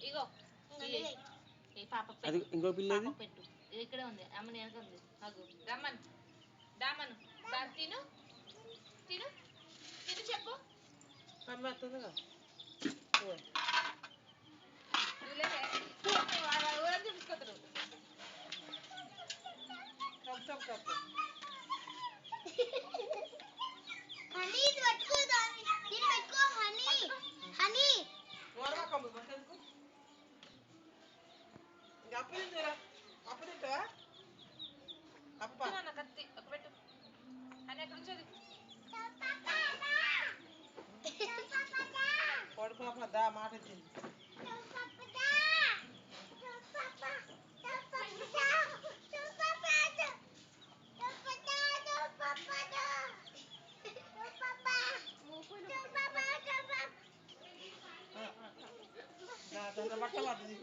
ఇగో పాప అది ఇంకో పిల్ల పెట్టు ఇక్కడే ఉంది అమ్మ నేను ఉంది నాకు రమ్మను దామను దా తిను తిను తిను చెప్పు అమ్మ వస్తుందిగా చూపించుకోతారు హనీ పెట్టుకో దీన్ని పెట్టుకో హనీ హనీ అప్పు తింటురా అప్పు తింటావా అప్ప కత్తి ఒక పెట్టు అని ఎక్కడి నుంచి పడు పాప దా మాట ఇచ్చింది బట్ట పడుతుంది